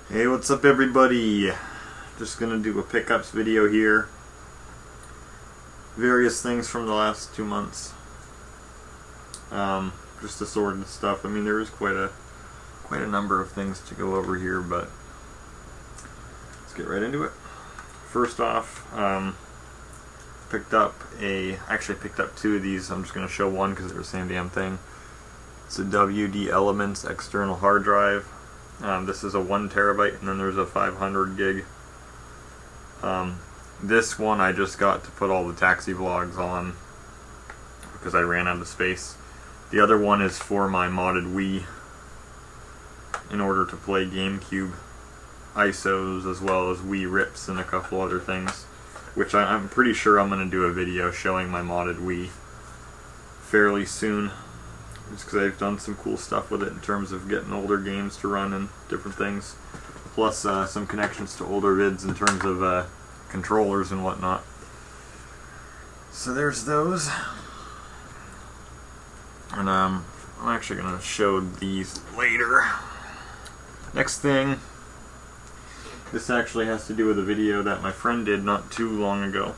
Hey, what's up everybody? Just gonna do a pickups video here. Various things from the last 2 months. Just assorted stuff. I mean, there is quite a number of things to go over here, but let's get right into it. First off, actually picked up two of these. I'm just gonna show one because they're the same damn thing. It's a WD Elements external hard drive. This is a 1 terabyte, and then there's a 500 gig. This one I just got to put all the taxi vlogs on because I ran out of space. The other one is for my modded Wii in order to play GameCube ISOs as well as Wii rips and a couple other things, which I'm pretty sure I'm going to do a video showing my modded Wii fairly soon, just because I've done some cool stuff with it in terms of getting older games to run and different things, plus some connections to older vids in terms of controllers and whatnot. So there's those, and I'm actually going to show these later. Next thing, this actually has to do with a video that my friend did not too long ago.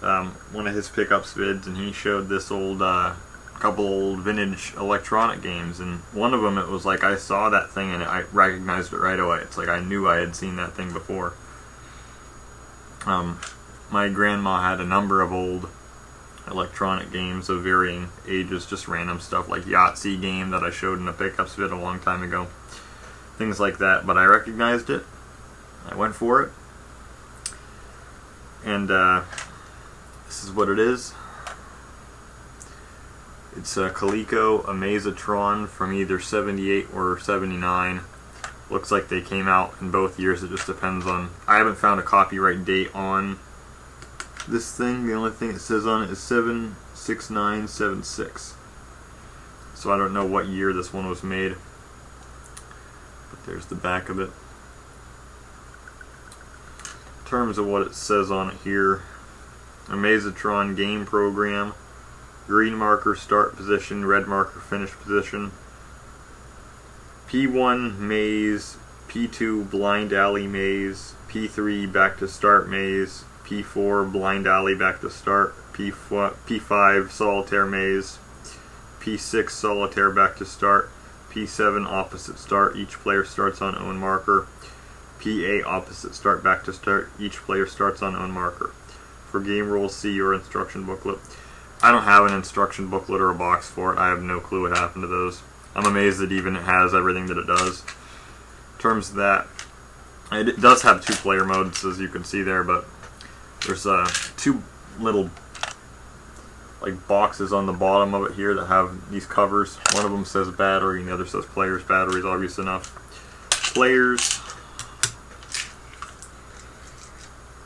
One of his pickups vids, and he showed this couple old vintage electronic games, and one of them, it was like I saw that thing and I recognized it right away. It's like I knew I had seen that thing before. My grandma had a number of old electronic games of varying ages, just random stuff like Yahtzee game that I showed in a pickups vid a long time ago. Things like that, but I recognized it. I went for it. And this is what it is. It's a Coleco Amaze-A-Tron from either 78 or 79. Looks like they came out in both years. It just depends on... I haven't found a copyright date on this thing. The only thing it says on it is 76976. So I don't know what year this one was made. But there's the back of it. In terms of what it says on it here, Amaze-A-Tron game program. Green marker start position, red marker finish position. P1 maze, P2 blind alley maze, P3 back to start maze, P4 blind alley back to start, P5 solitaire maze, P6 solitaire back to start, P7 opposite start, each player starts on own marker, P8 opposite start back to start, each player starts on own marker. For game rules, see your instruction booklet. I don't have an instruction booklet or a box for it. I have no clue what happened to those. I'm amazed that even it has everything that it does. In terms of that, it does have 2 player modes, as you can see there, but there's 2 little like boxes on the bottom of it here that have these covers. One of them says battery and the other says players. Battery is obvious enough. Players.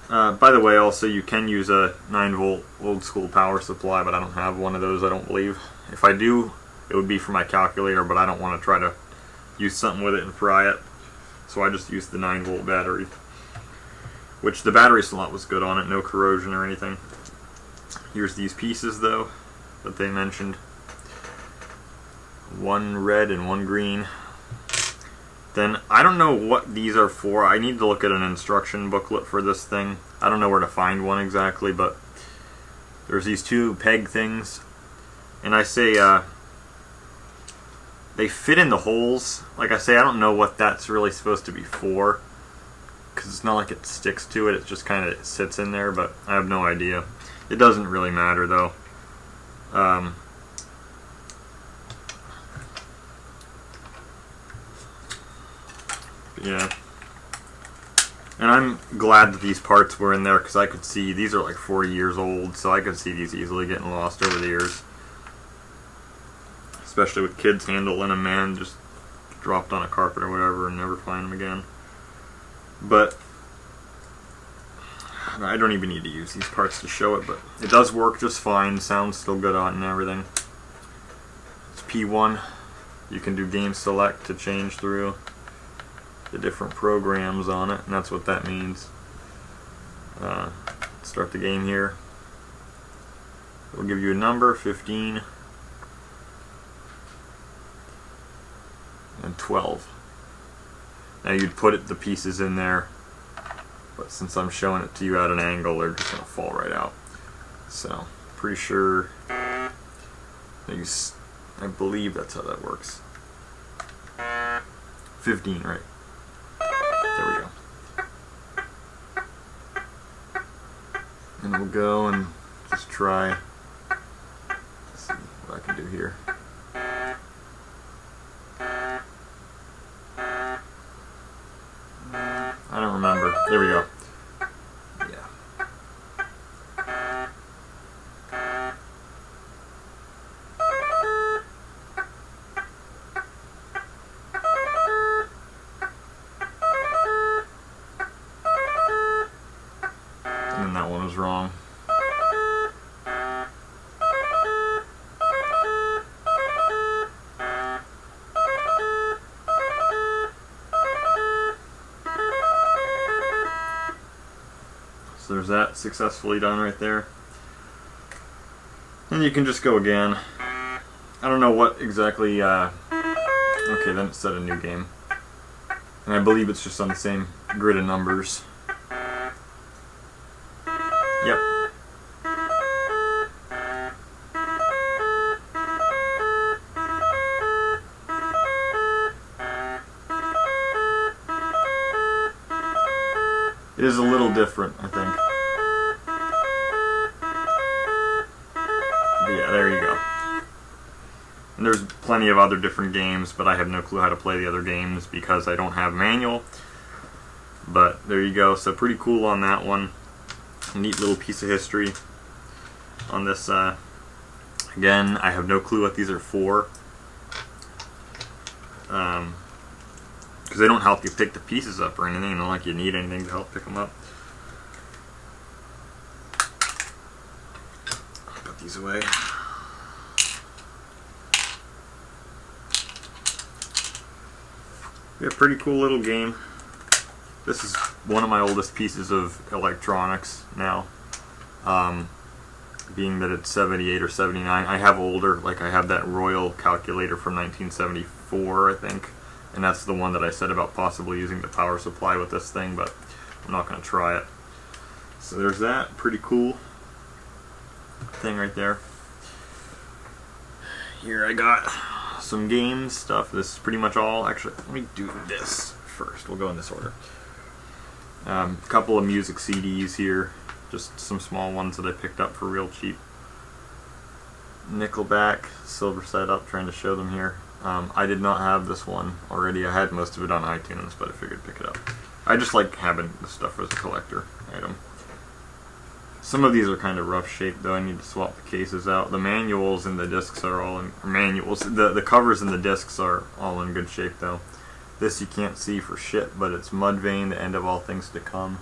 By the way, also you can use a 9-volt old school power supply, but I don't have one of those, I don't believe. If I do, it would be for my calculator, but I don't want to try to use something with it and fry it. So I just used the 9-volt battery, which the battery slot was good on it, no corrosion or anything. Here's these pieces though that they mentioned. 1 red and 1 green. Then, I don't know what these are for. I need to look at an instruction booklet for this thing. I don't know where to find one exactly, but there's these 2 peg things. And I say, they fit in the holes. Like I say, I don't know what that's really supposed to be for, because it's not like it sticks to it. It just kind of sits in there, but I have no idea. It doesn't really matter, though. Yeah. And I'm glad that these parts were in there, because I could see these are like 40 years old, so I could see these easily getting lost over the years. Especially with kids handling them, man, just dropped on a carpet or whatever and never find them again. But I don't even need to use these parts to show it, but it does work just fine. Sounds still good on and everything. It's P1. You can do game select to change through the different programs on it, and that's what that means. Start the game here. It'll give you a number, 15 and 12. Now you'd put the pieces in there, but since I'm showing it to you at an angle, they're just going to fall right out. So, pretty sure, I believe that's how that works. 15, right? There we go. And we'll go and just try, let's see what I can do here. I don't remember. There we go. Yeah. And then that one was wrong. So there's that successfully done right there. And you can just go again. I don't know what exactly, okay, then it set a new game. And I believe it's just on the same grid of numbers. Yep. It is a little different, I think. But yeah, there you go. And there's plenty of other different games, but I have no clue how to play the other games because I don't have manual. But there you go. So pretty cool on that one. Neat little piece of history on this. Again, I have no clue what these are for. Because they don't help you pick the pieces up or anything. Not like you need anything to help pick them up. Put these away. Yeah, pretty cool little game. This is one of my oldest pieces of electronics now. Being that it's 78 or 79. I have older, like I have that Royal calculator from 1974, I think. And that's the one that I said about possibly using the power supply with this thing, but I'm not going to try it. So there's that. Pretty cool thing right there. Here I got some game stuff. This is pretty much all. Actually, let me do this first. We'll go in this order. A couple of music CDs here. Just some small ones that I picked up for real cheap. Nickelback, Silver Side Up, trying to show them here. I did not have this one already. I had most of it on iTunes, but I figured pick it up. I just like having this stuff as a collector item. Some of these are kind of rough shape though. I need to swap the cases out. The manuals and the discs are all in manuals. The covers and the discs are all in good shape though. This you can't see for shit, but it's Mudvayne, the end of all things to come.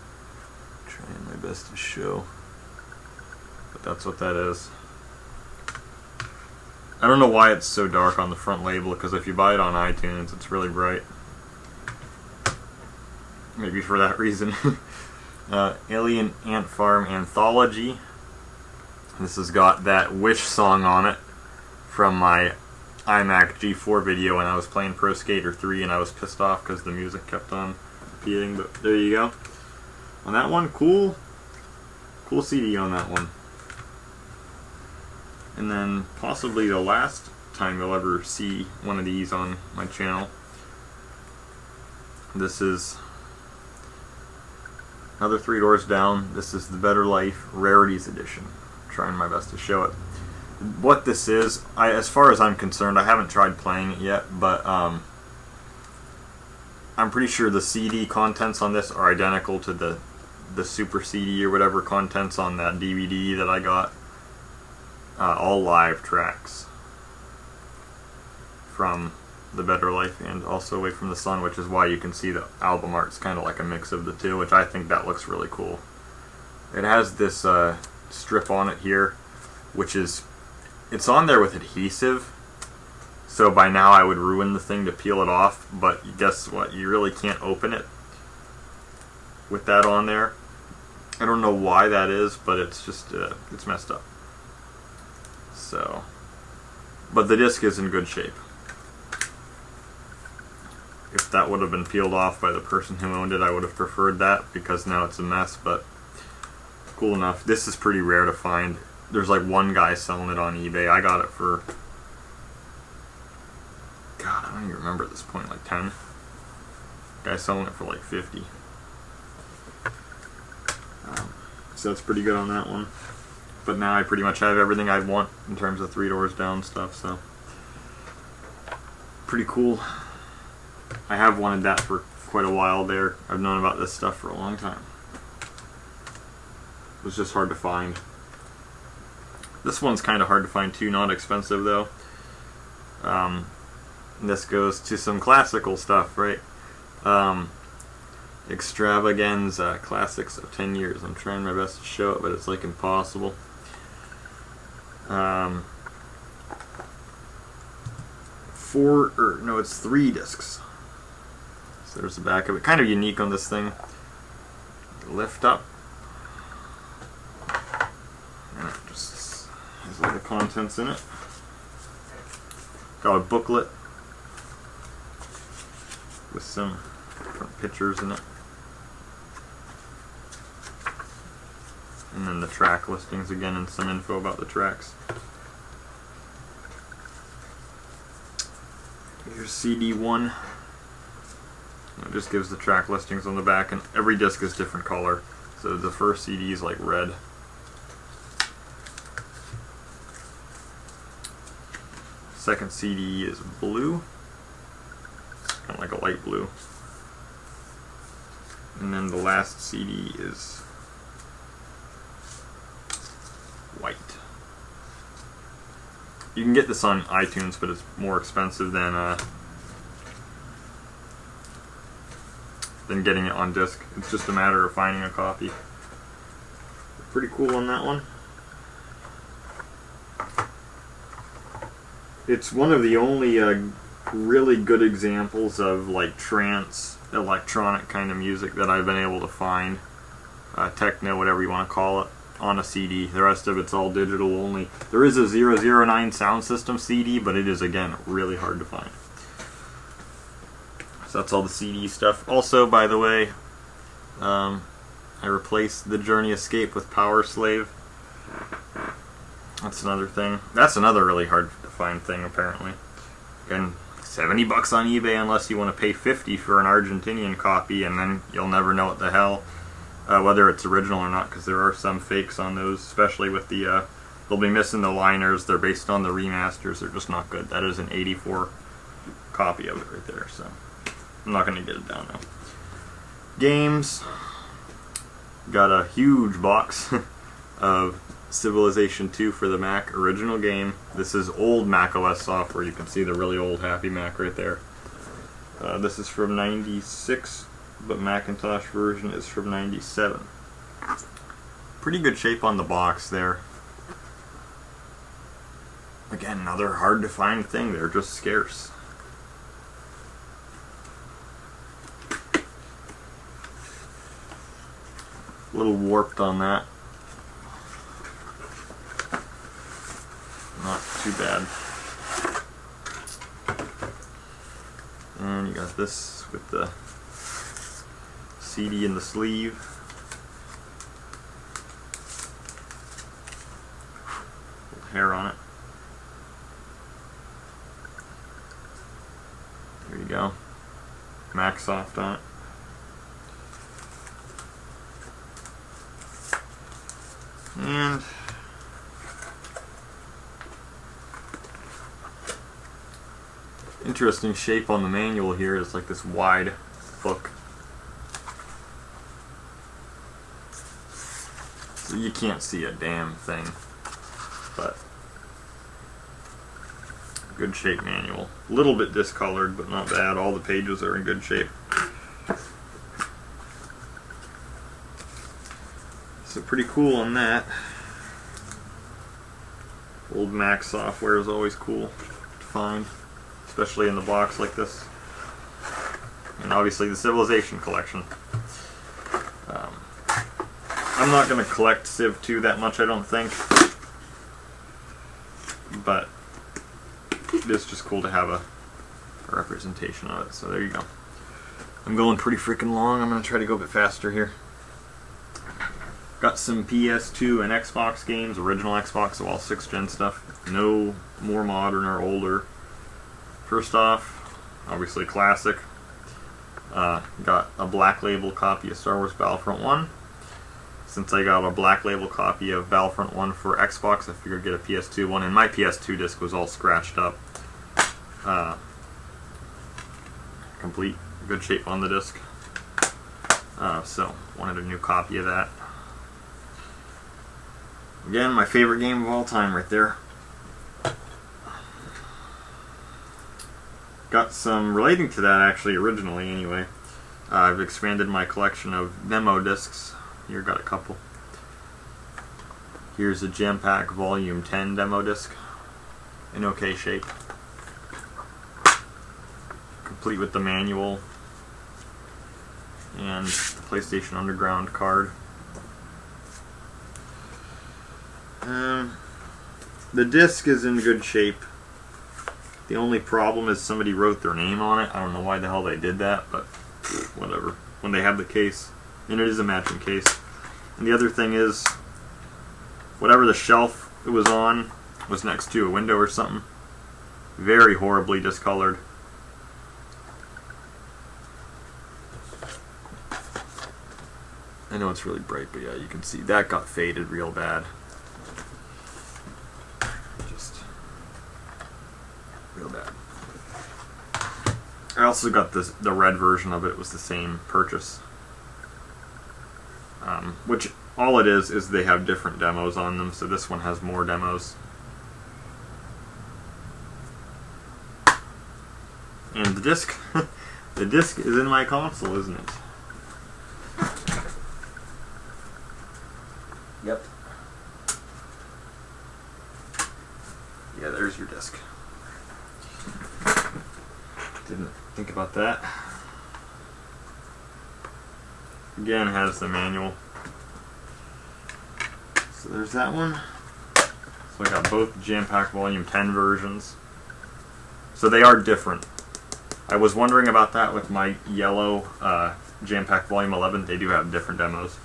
Trying my best to show, but that's what that is. I don't know why it's so dark on the front label, because if you buy it on iTunes, it's really bright. Maybe for that reason. Alien Ant Farm Anthology. This has got that Wish song on it from my iMac G4 video when I was playing Pro Skater 3 and I was pissed off because the music kept on repeating, but there you go. On that one, cool CD on that one. And then possibly the last time you'll ever see one of these on my channel. This is another Three Doors Down. This is the Better Life Rarities Edition. I'm trying my best to show it. What this is, as far as I'm concerned, I haven't tried playing it yet, but I'm pretty sure the CD contents on this are identical to the Super CD or whatever contents on that DVD that I got. All live tracks from The Better Life and also Away from the Sun, which is why you can see the album art's kind of like a mix of the two, which I think that looks really cool. It has this strip on it here, which is, it's on there with adhesive, so by now I would ruin the thing to peel it off, but guess what, you really can't open it with that on there. I don't know why that is, but it's just, it's messed up. So, but the disc is in good shape. if that would have been peeled off by the person who owned it, I would have preferred that, because now it's a mess, but cool enough. This is pretty rare to find. There's like one guy selling it on eBay. I got it for, God, I don't even remember at this point, like 10. Guy selling it for like 50. So that's pretty good on that one. But now I pretty much have everything I'd want in terms of 3 doors down stuff, so pretty cool. I have wanted that for quite a while there. I've known about this stuff for a long time. It was just hard to find. This one's kind of hard to find too, not expensive though. This goes to some classical stuff, right? Extravaganza classics of 10 years. I'm trying my best to show it, but it's like impossible. It's 3 discs. So there's the back of it. Kind of unique on this thing. Lift up. And it just has all the contents in it. Got a booklet with some different pictures in it. And then the track listings again and some info about the tracks. Here's CD1. It just gives the track listings on the back, and every disc is different color. So the first CD is like red. Second CD is blue. It's kind of like a light blue. And then the last CD is white. You can get this on iTunes, but it's more expensive than getting it on disc. It's just a matter of finding a copy. Pretty cool on that one. It's one of the only really good examples of like trance electronic kind of music that I've been able to find. Techno, whatever you want to call it, on a CD. The rest of it's all digital only. There is a 009 sound system CD, but it is, again, really hard to find. So that's all the CD stuff. Also, by the way, I replaced the Journey Escape with Power Slave. That's another thing. That's another really hard to find thing, apparently. Again, $70 on eBay unless you want to pay $50 for an Argentinian copy, and then you'll never know what the hell, whether it's original or not, because there are some fakes on those, especially with the, they'll be missing the liners. They're based on the remasters. They're just not good. That is an 84 copy of it right there, so I'm not going to get it down now. Games. Got a huge box of Civilization 2 for the Mac original game. This is old Mac OS software. You can see the really old Happy Mac right there. This is from '96, but Macintosh version is from '97. Pretty good shape on the box there. Again, another hard to find thing. They're just scarce. A little warped on that. Not too bad. And you got this with the CD in the sleeve. Little hair on it. There you go. Macsoft on it. And interesting shape on the manual here. It's like this wide book. So you can't see a damn thing, but good shape manual. A little bit discolored, but not bad. All the pages are in good shape. So pretty cool on that. Old Mac software is always cool to find, especially in the box like this. And obviously the Civilization collection. I'm not going to collect Civ 2 that much, I don't think. But it is just cool to have a representation of it. So there you go. I'm going pretty freaking long. I'm going to try to go a bit faster here. Got some PS2 and Xbox games, original Xbox, so all 6th gen stuff. No more modern or older. First off, obviously classic. Got a Black Label copy of Star Wars Battlefront 1. Since I got a Black Label copy of Battlefront 1 for Xbox, I figured I'd get a PS2 one, and my PS2 disc was all scratched up. Complete, good shape on the disc. So, wanted a new copy of that. Again, my favorite game of all time right there. Got some relating to that actually originally anyway. I've expanded my collection of demo discs. Here, got a couple. Here's a Jam Pack Volume 10 demo disc in okay shape. Complete with the manual and the PlayStation Underground card. The disc is in good shape. The only problem is somebody wrote their name on it. I don't know why the hell they did that, but whatever. When they have the case, and it is a matching case. And the other thing is, whatever the shelf it was on was next to a window or something. Very horribly discolored. I know it's really bright, but yeah, you can see that got faded real bad. Real bad. I also got this, the red version of it. It was the same purchase. Which all it is they have different demos on them, so this one has more demos. And the disc, the disc is in my console, isn't it? Yep. Yeah, there's your disc. Didn't think about that. Again, it has the manual. So there's that one. So I got both Jam Pack Volume 10 versions. So they are different. I was wondering about that with my yellow Jam Pack Volume 11. They do have different demos.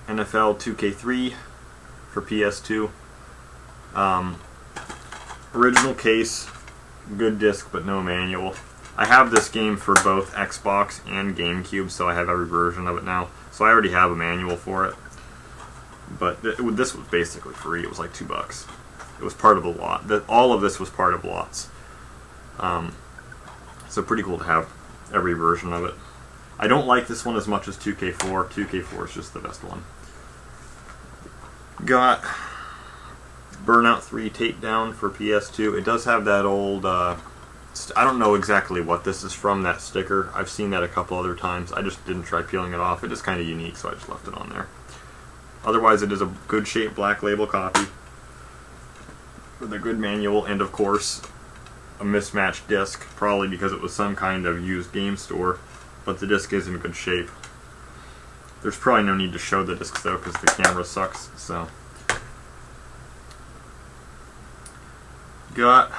NFL 2K3 for PS2. Original case, good disc, but no manual. I have this game for both Xbox and GameCube, so I have every version of it now. So I already have a manual for it. But this was basically free. It was like $2. It was part of the lot. All of this was part of lots. So pretty cool to have every version of it. I don't like this one as much as 2K4. 2K4 is just the best one. Got Burnout 3 takedown for PS2. It does have that old, I don't know exactly what this is from, that sticker. I've seen that a couple other times. I just didn't try peeling it off. It is kind of unique, so I just left it on there. Otherwise, it is a good shape Black Label copy with a good manual, and of course, a mismatched disc, probably because it was some kind of used game store, but the disc is in good shape. There's probably no need to show the discs though, because the camera sucks, so. Got,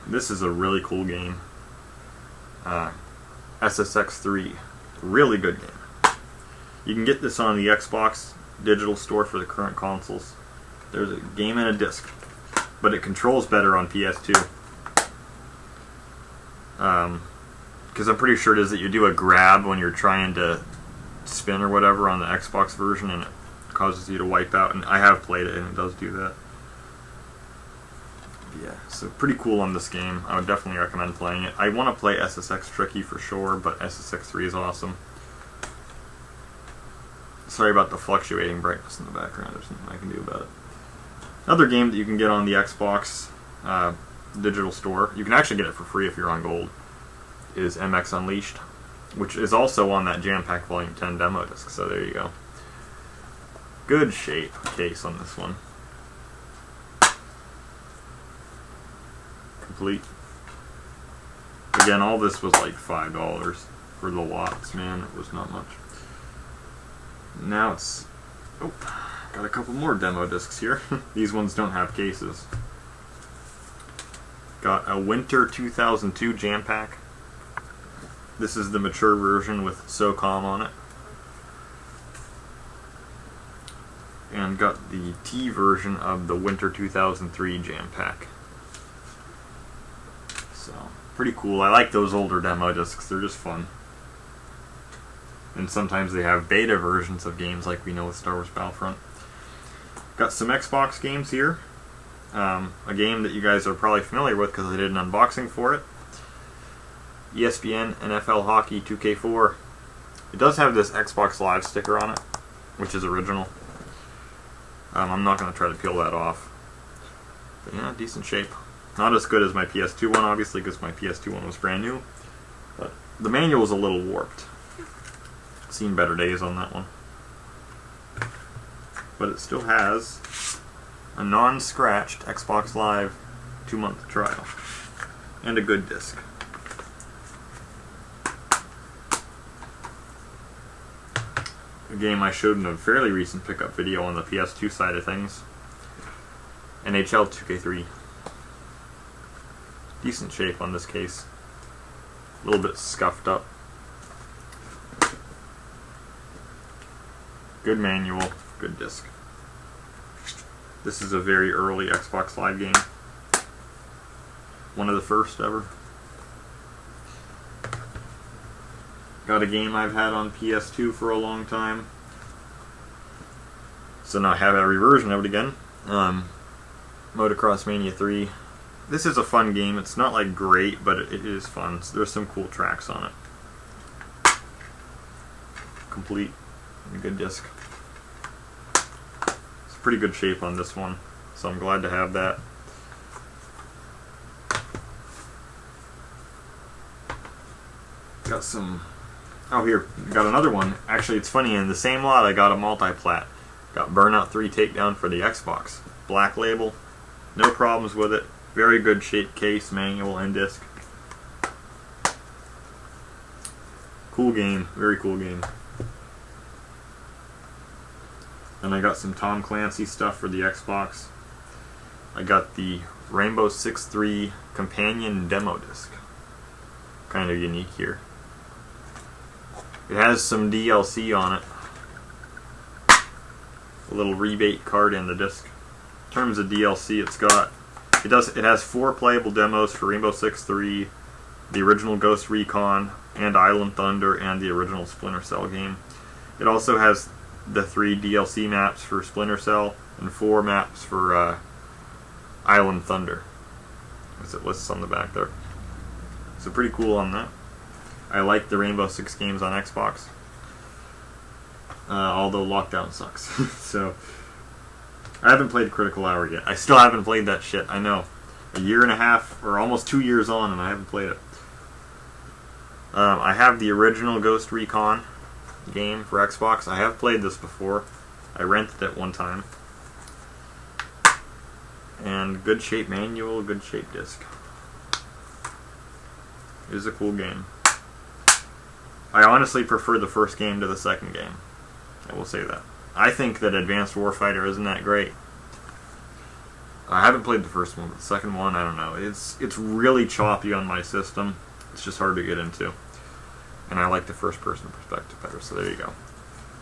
this is a really cool game. SSX3, really good game. You can get this on the Xbox digital store for the current consoles. There's a game and a disc, but it controls better on PS2. Because I'm pretty sure it is that you do a grab when you're trying to spin or whatever on the Xbox version, and it causes you to wipe out, and I have played it and it does do that. Yeah, so pretty cool on this game. I would definitely recommend playing it. I want to play SSX Tricky for sure, but SSX3 is awesome. Sorry about the fluctuating brightness in the background. There's nothing I can do about it. Another game that you can get on the Xbox digital store, you can actually get it for free if you're on Gold, is MX Unleashed, which is also on that Jam Pack Volume 10 demo disc, so there you go. Good shape case on this one. Complete. Again, all this was like $5 for the lots, man. It was not much. Now it's... oh, got a couple more demo discs here. These ones don't have cases. Got a Winter 2002 Jam Pack. This is the mature version with SOCOM on it. And got the T version of the Winter 2003 Jam Pack. So, pretty cool. I like those older demo discs. They're just fun. And sometimes they have beta versions of games like we know with Star Wars Battlefront. Got some Xbox games here. A game that you guys are probably familiar with because I did an unboxing for it. Espn Nfl Hockey 2K4. It does have this Xbox Live sticker on it, which is original. I'm not going to try to peel that off. But yeah, decent shape. Not as good as my PS2 one, obviously, because my PS2 one was brand new. But the manual is a little warped. Seen better days on that one. But it still has a non-scratched Xbox Live 2-month trial. And a good disc. A game I showed in a fairly recent pickup video on the PS2 side of things. NHL 2K3. Decent shape on this case. A little bit scuffed up. Good manual, good disc. This is a very early Xbox Live game. One of the first ever. Got a game I've had on PS2 for a long time. So now I have a reversion of it again. Motocross Mania 3. This is a fun game. It's not like great, but it is fun. So there's some cool tracks on it. Complete. And a good disc. It's pretty good shape on this one, so I'm glad to have that. Got some... Oh, here, got another one. Actually, it's funny, in the same lot I got a multi-plat. Got Burnout 3 Takedown for the Xbox. Black label. No problems with it. Very good shape case, manual, and disc. Cool game. Very cool game. And I got some Tom Clancy stuff for the Xbox. I got the Rainbow Six 3 Companion Demo Disc. Kind of unique here. It has some DLC on it. A little rebate card in the disc. In terms of DLC, it has 4 playable demos for Rainbow Six 3, the original Ghost Recon, and Island Thunder, and the original Splinter Cell game. It also has the 3 DLC maps for Splinter Cell and 4 maps for Island Thunder, as it lists on the back there. So pretty cool on that. I like the Rainbow Six games on Xbox, although Lockdown sucks. So I haven't played Critical Hour yet. I still haven't played that shit. I know, a year and a half or almost 2 years on, and I haven't played it. I have the original Ghost Recon game for Xbox. I have played this before. I rented it one time. And good shape manual, good shape disc. It is a cool game. I honestly prefer the first game to the second game. I will say that. I think that Advanced Warfighter isn't that great. I haven't played the first one, but the second one, I don't know. It's really choppy on my system. It's just hard to get into. And I like the first person perspective better, so there you go.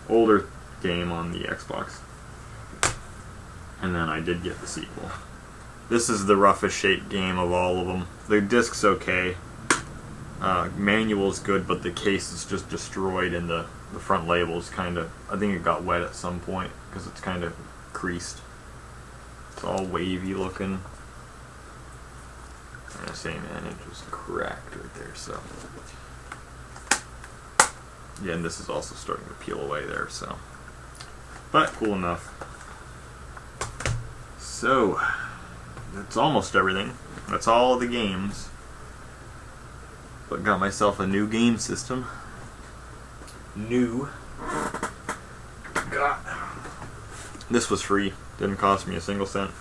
Older game on the Xbox. And then I did get the sequel. This is the roughest shaped game of all of them. The disc's okay. Manual's good, but the case is just destroyed, and the front label's kind of... I think it got wet at some point, because it's kind of creased. It's all wavy looking. I'm gonna say, man, it just cracked right there, so... Yeah, and this is also starting to peel away there, so... But, cool enough. So, that's almost everything. That's all of the games. But got myself a new game system. This was free. Didn't cost me a single cent.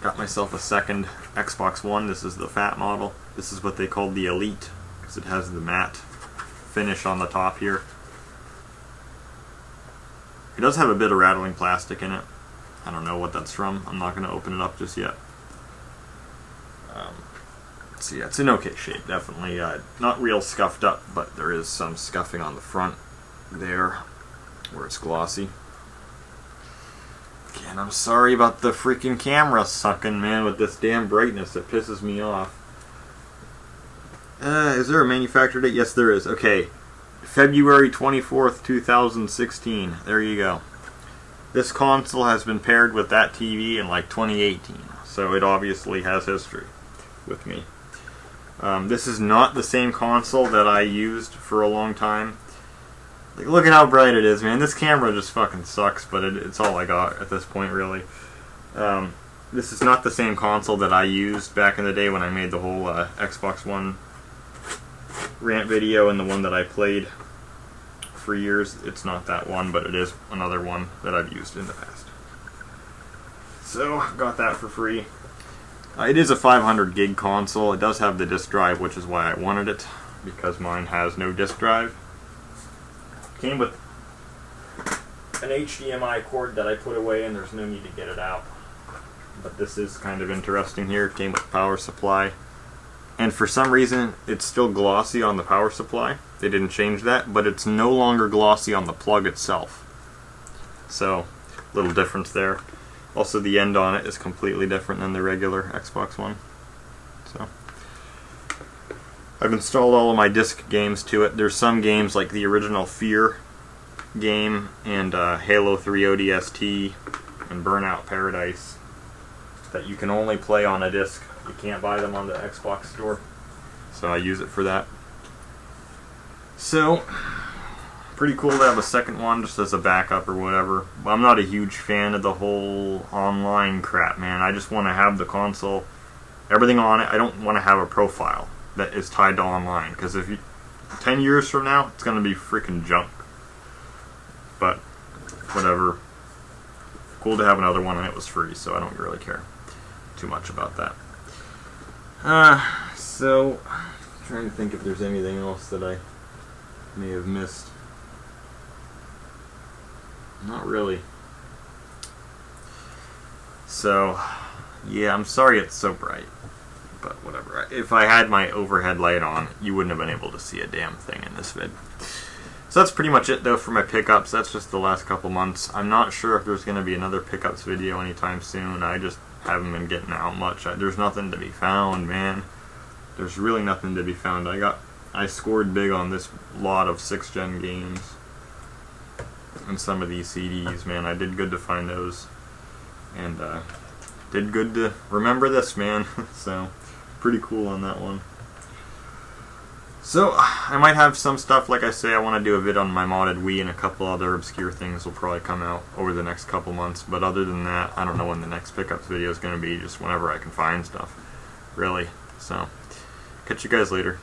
Got myself a second Xbox One. This is the fat model. This is what they call the Elite, because it has the matte finish on the top here. It does have a bit of rattling plastic in it. I don't know what that's from. I'm not going to open it up just yet. So yeah, it's in okay shape, definitely. Not real scuffed up, but there is some scuffing on the front there, where it's glossy. And I'm sorry about the freaking camera sucking, man, with this damn brightness. It pisses me off. Is there a manufacturer date? Yes, there is. Okay. February 24th, 2016. There you go. This console has been paired with that TV in like 2018. So it obviously has history with me. This is not the same console that I used for a long time. Like, look at how bright it is, man. This camera just fucking sucks, but it's all I got at this point, really. This is not the same console that I used back in the day when I made the whole Xbox One rant video and the one that I played for years. It's not that one, but it is another one that I've used in the past. So, got that for free. It is a 500 gig console. It does have the disk drive, which is why I wanted it, because mine has no disk drive. Came with an HDMI cord that I put away, and there's no need to get it out. But this is kind of interesting here. It came with power supply. And for some reason, it's still glossy on the power supply. They didn't change that, but it's no longer glossy on the plug itself. So, little difference there. Also, the end on it is completely different than the regular Xbox One. So, I've installed all of my disc games to it. There's some games like the original Fear game and Halo 3 ODST and Burnout Paradise that you can only play on a disc. You can't buy them on the Xbox store. So I use it for that. So, pretty cool to have a second one just as a backup or whatever. I'm not a huge fan of the whole online crap, man. I just want to have the console, everything on it. I don't want to have a profile that is tied to online, because if you 10 years from now, it's going to be freaking junk. But whatever. Cool to have another one, and it was free, so I don't really care too much about that. So trying to think if there's anything else that I may have missed. Not really. So yeah, I'm sorry it's so bright. But whatever. If I had my overhead light on, you wouldn't have been able to see a damn thing in this vid. So that's pretty much it, though, for my pickups. That's just the last couple months. I'm not sure if there's going to be another pickups video anytime soon. I just haven't been getting out much. There's nothing to be found, man. There's really nothing to be found. I scored big on this lot of 6th gen games. And some of these CDs, man. I did good to find those. And did good to remember this, man. So pretty cool on that one. So I might have some stuff, like I say, I want to do a vid on my modded Wii, and a couple other obscure things will probably come out over the next couple months. But other than that, I don't know when the next pickups video is going to be, just whenever I can find stuff, really. So catch you guys later.